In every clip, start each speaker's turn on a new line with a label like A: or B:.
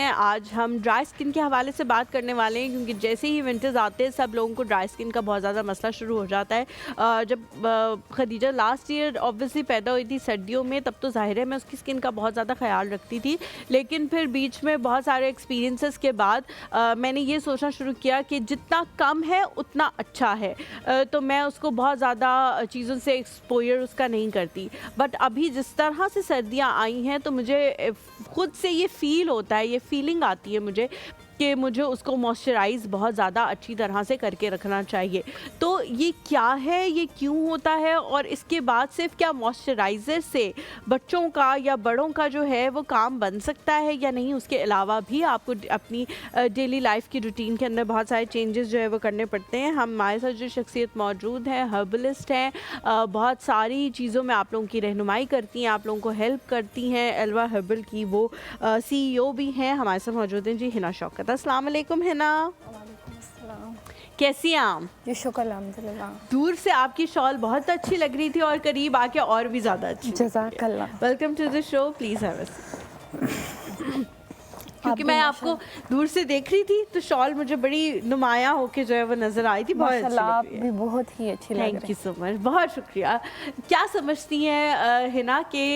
A: आज हम dry skin के हवाले से बात करने वाले हैं, क्योंकि जैसे ही विंटर्स आते हैं सब लोगों को ड्राई स्किन का बहुत ज़्यादा मसला शुरू हो जाता है। जब खदीजा लास्ट ईयर ऑब्वियसली पैदा हुई थी सर्दियों में, तब तो जाहिर है मैं उसकी स्किन का बहुत ज़्यादा ख्याल रखती थी, लेकिन फिर बीच में बहुत सारे एक्सपीरियंसेस के बाद मैंने ये सोचना शुरू किया कि जितना कम है उतना अच्छा है। तो मैं उसको बहुत ज़्यादा चीज़ों से एक्सपोजर उसका नहीं करती। बट अभी जिस तरह से सर्दियाँ आई हैं तो मुझे खुद से ये फ़ील होता है, ये फीलिंग आती है मुझे कि मुझे उसको मॉइस्चराइज़ बहुत ज़्यादा अच्छी तरह से करके रखना चाहिए। तो ये क्या है, ये क्यों होता है, और इसके बाद सिर्फ क्या मॉइस्चराइज़र से बच्चों का या बड़ों का जो है वो काम बन सकता है या नहीं, उसके अलावा भी आपको अपनी डेली लाइफ की रूटीन के अंदर बहुत सारे चेंजेस जो है वो करने पड़ते हैं। हमारे साथ जो शख्सियत मौजूद है, हर्बलिस्ट हैं, बहुत सारी चीज़ों में आप लोगों की रहनुमाई करती हैं, आप लोगों को हेल्प करती हैं। एल्वा हर्बल की वो CEO भी हैं। हमारे साथ मौजूद हैं जी हिना शौकत। अस्सलाम वालेकुम हिना। कैसी हैं आप?
B: जी शुक्र अल्हम्दुलिल्लाह।
A: दूर से आपकी शॉल बहुत अच्छी लग रही थी और करीब आके और भी ज़्यादा अच्छी।
B: जज़ाकल्लाह।
A: Welcome to the show, please have a seat. क्योंकि मैं आपको दूर से देख रही थी तो शॉल मुझे बड़ी नुमाया होके जो है वो नज़र आई थी। बहुत अच्छी
B: आप
A: लग रही है।
B: भी बहुत ही अच्छी लग रही है।
A: थैंक यू सो मच, बहुत शुक्रिया। क्या समझती हैं हिना के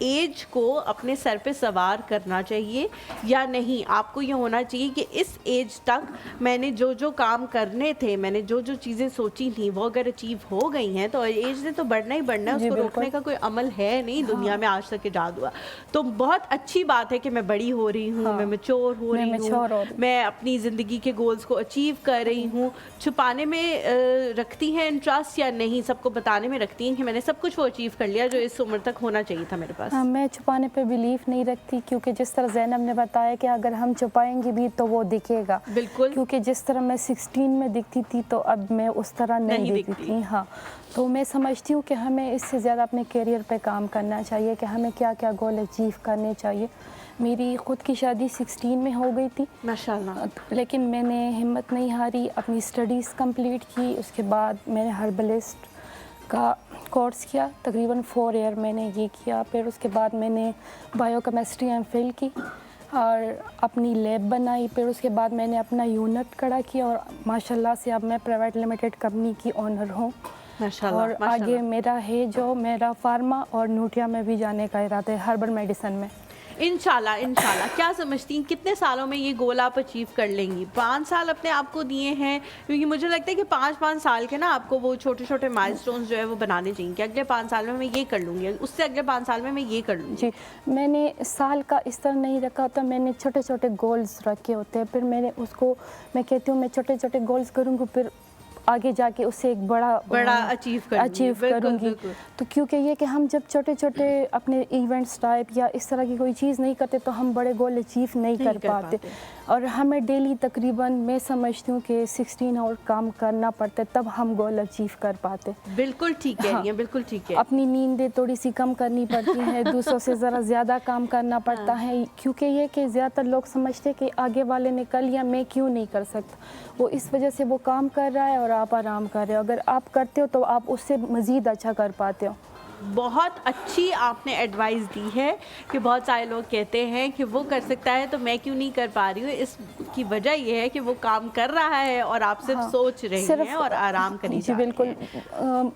A: एज को अपने सर पे सवार करना चाहिए या नहीं? आपको ये होना चाहिए कि इस एज तक मैंने जो जो काम करने थे, मैंने जो जो चीज़ें सोची थी वो अगर अचीव हो गई हैं तो एज ने तो बढ़ना ही बढ़ना है, उसको रोकने का कोई अमल है नहीं दुनिया में आज तक ईजाद हुआ। तो बहुत अच्छी बात है कि मैं बड़ी हो रही हूँ, मैं मैच्योर हो रही हूँ, मैं अपनी ज़िंदगी के गोल्स को अचीव कर रही हूँ। छुपाने में रखती हैं इंटरेस्ट या नहीं? सबको बताने में रखती हैं कि मैंने सब कुछ वो अचीव कर लिया जो इस उम्र तक होना चाहिए था मेरे पास?
B: मैं छुपाने पे बिलीव नहीं रखती, क्योंकि जिस तरह ज़ैनब ने बताया कि अगर हम छुपाएंगे भी तो वो दिखेगा।
A: बिल्कुल।
B: क्योंकि जिस तरह मैं 16 में दिखती थी तो अब मैं उस तरह नहीं दिखती थी। हाँ, तो मैं समझती हूँ कि हमें इससे ज़्यादा अपने करियर पे काम करना चाहिए कि हमें क्या क्या गोल अचीव करने चाहिए। मेरी ख़ुद की शादी 16 में हो गई थी
A: माशाल्लाह,
B: लेकिन मैंने हिम्मत नहीं हारी, अपनी स्टडीज़ कंप्लीट की। उसके बाद मैंने हर्बलिस्ट का कोर्स किया, तकरीबन 4 ईयर मैंने ये किया। फिर उसके बाद मैंने बायोकेमिस्ट्री MPhil की और अपनी लैब बनाई। फिर उसके बाद मैंने अपना यूनिट खड़ा किया और माशाल्लाह से अब मैं प्राइवेट लिमिटेड कंपनी की ओनर हूँ। और आगे मेरा है जो मेरा फार्मा और न्यूट्रिया में भी जाने का इरादा है, हर्बल मेडिसिन में।
A: इंशाल्लाह इंशाल्लाह। क्या समझती हैं कितने सालों में ये गोल आप अचीव कर लेंगी? 5 साल अपने आप को दिए हैं, क्योंकि मुझे लगता है कि 5-5 साल के ना आपको वो छोटे छोटे माइलस्टोन्स जो है वो बनाने चाहिए कि अगले 5 साल में मैं ये कर लूँगी, उससे अगले 5 साल में मैं ये कर लूँगी।
B: जी, मैंने साल का इस तरह नहीं रखा होता, मैंने छोटे छोटे गोल्स रखे होते हैं। फिर मैंने उसको, मैं कहती हूँ मैं छोटे छोटे गोल्स करूँगी, फिर आगे जाके उससे एक बड़ा
A: अचीव
B: करूँगी। तो क्योंकि ये कि हम जब छोटे छोटे अपने इवेंट्स टाइप या इस तरह की कोई चीज़ नहीं करते तो हम बड़े गोल अचीव नहीं कर पाते। और हमें डेली तकरीबन मैं समझती हूँ कि 16 और काम करना पड़ता है तब हम गोल अचीव कर पाते।
A: बिल्कुल ठीक है। हाँ, बिल्कुल ठीक है।
B: अपनी नींदें थोड़ी सी कम करनी पड़ती है, दूसरों से ज़रा ज़्यादा काम करना पड़ता है, क्योंकि ये कि ज़्यादातर लोग समझते कि आगे वाले ने कर लिया मैं क्यों नहीं कर सकता। वो इस वजह से वो काम कर रहा है और आप आराम कर रहे हो। अगर आप करते हो तो आप उससे मज़ीद अच्छा कर पाते हो।
A: बहुत अच्छी आपने एडवाइस दी है कि बहुत सारे लोग कहते हैं कि वो कर सकता है तो मैं क्यों नहीं कर पा रही हूँ। इसकी वजह ये है कि वो काम कर रहा है और आप सिर्फ सोच रहे हैं और आराम करी जा रहे हैं।
B: बिल्कुल,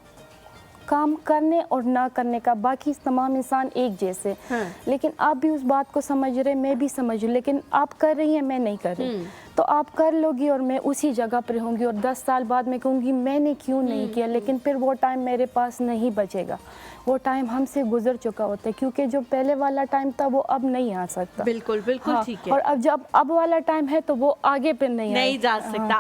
B: काम करने और ना करने का बाकी तमाम इंसान एक जैसे। हाँ। लेकिन आप भी उस बात को समझ रहे, मैं भी समझ रही, लेकिन आप कर रही हैं, मैं नहीं कर रही। तो आप कर लोगी और मैं उसी जगह पर होंगी और 10 साल बाद मैं कहूँगी मैंने क्यों नहीं किया। लेकिन फिर वो टाइम मेरे पास नहीं बचेगा, वो टाइम हमसे गुजर चुका होता है, क्योंकि जो पहले वाला टाइम था वो अब नहीं आ सकता।
A: बिल्कुल बिल्कुल। हाँ, ठीक है।
B: और अब जब अब वाला टाइम है तो वो आगे पे नहीं
A: जा सकता।